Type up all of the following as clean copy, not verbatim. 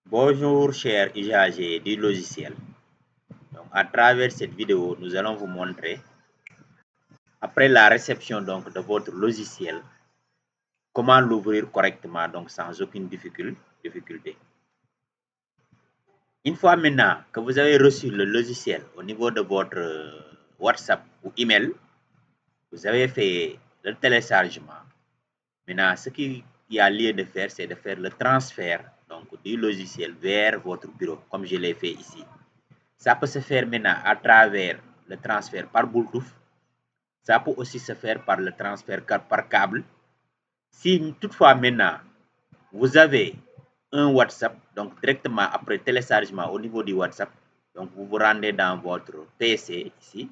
Bonjour chers usagers du logiciel. Donc, à travers cette vidéo, nous allons vous montrer, après la réception donc, de votre logiciel, comment l'ouvrir correctement donc sans aucune difficulté. Une fois maintenant que vous avez reçu le logiciel au niveau de votre WhatsApp ou email, vous avez fait le téléchargement. Maintenant, ce qu'il y a lieu de faire, c'est de faire le transfert donc, du logiciel vers votre bureau, comme je l'ai fait ici. Ça peut se faire maintenant à travers le transfert par Bluetooth. Ça peut aussi se faire par le transfert par câble. Si toutefois maintenant, vous avez un WhatsApp, donc directement après téléchargement au niveau du WhatsApp, donc vous vous rendez dans votre PC ici.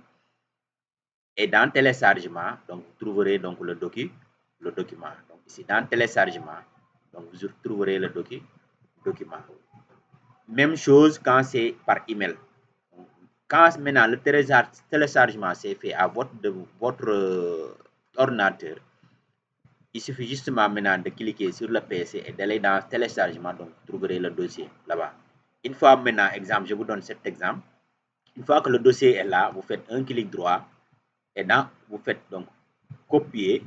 Et dans téléchargement, donc vous trouverez donc le document. Donc ici, dans téléchargement, donc vous trouverez le document. Même chose quand c'est par email. Quand maintenant le téléchargement s'est fait à votre ordinateur, il suffit justement maintenant de cliquer sur le PC et d'aller dans téléchargement, donc vous trouverez le dossier là-bas. Une fois maintenant, exemple, je vous donne cet exemple. Une fois que le dossier est là, vous faites un clic droit et vous faites donc copier.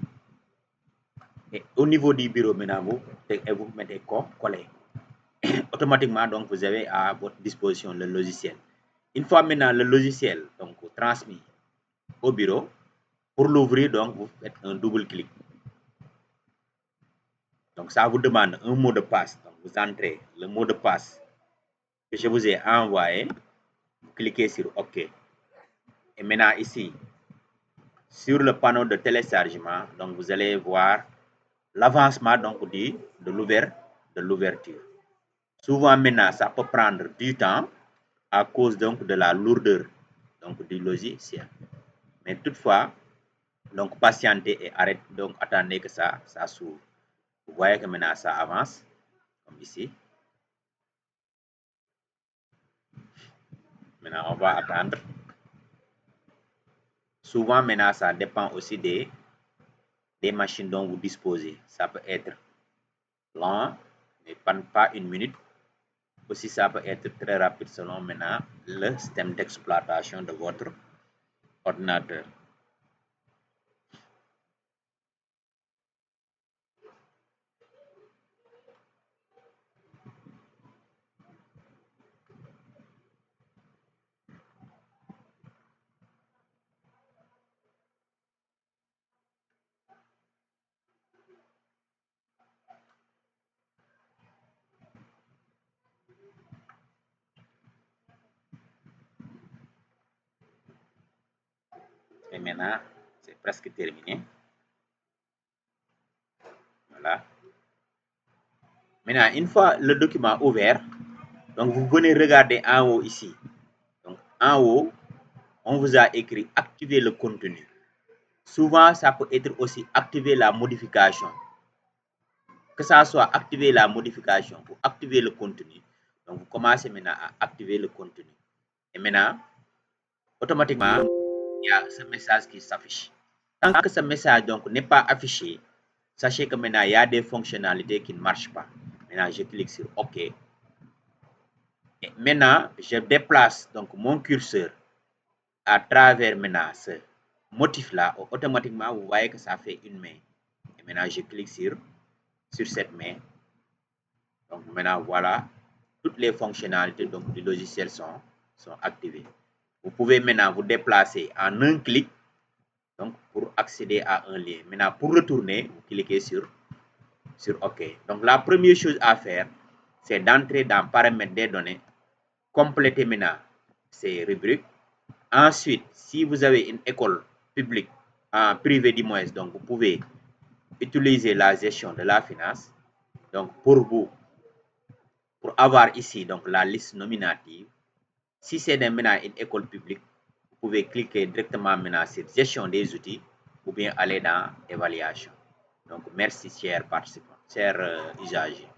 Et au niveau du bureau maintenant, vous mettez coller. Automatiquement, donc vous avez à votre disposition le logiciel. Une fois maintenant le logiciel donc transmis au bureau, pour l'ouvrir, donc vous faites un double clic. Donc ça vous demande un mot de passe. Donc vous entrez le mot de passe que je vous ai envoyé. Vous cliquez sur OK. Et maintenant ici, sur le panneau de téléchargement, donc vous allez voir l'avancement donc de l'ouverture. Souvent maintenant, ça peut prendre du temps à cause donc de la lourdeur donc du logiciel. Mais toutefois, donc patientez et attendez que ça s'ouvre. Vous voyez que maintenant ça avance, comme ici. Maintenant, on va attendre. Souvent, maintenant, ça dépend aussi des machines dont vous disposez. Ça peut être lent, mais pas une minute. Aussi, ça peut être très rapide selon maintenant le système d'exploitation de votre ordinateur. Et maintenant, c'est presque terminé. Voilà. Maintenant, une fois le document ouvert, donc vous venez regarder en haut ici. Donc en haut, on vous a écrit activer le contenu. Souvent, ça peut être aussi activer la modification. Que ça soit activer la modification ou activer le contenu. Donc vous commencez maintenant à activer le contenu. Et maintenant, automatiquement, il y a ce message qui s'affiche. Tant que ce message n'est pas affiché, sachez que maintenant il y a des fonctionnalités qui ne marchent pas. Maintenant, je clique sur OK. Et maintenant, je déplace donc mon curseur à travers maintenant ce motif-là. Automatiquement, vous voyez que ça fait une main. Et maintenant, je clique sur cette main. Donc maintenant, voilà, toutes les fonctionnalités donc, du logiciel sont activées. Vous pouvez maintenant vous déplacer en un clic donc, pour accéder à un lien. Maintenant, pour retourner, vous cliquez sur OK. Donc, la première chose à faire, c'est d'entrer dans paramètres des données, compléter maintenant ces rubriques. Ensuite, si vous avez une école publique, privée du moins, donc vous pouvez utiliser la gestion de la finance. Donc, pour avoir ici donc la liste nominative, si c'est maintenant une école publique, vous pouvez cliquer directement maintenant sur gestion des outils ou bien aller dans évaluation. Donc, merci chers participants, chers usagers.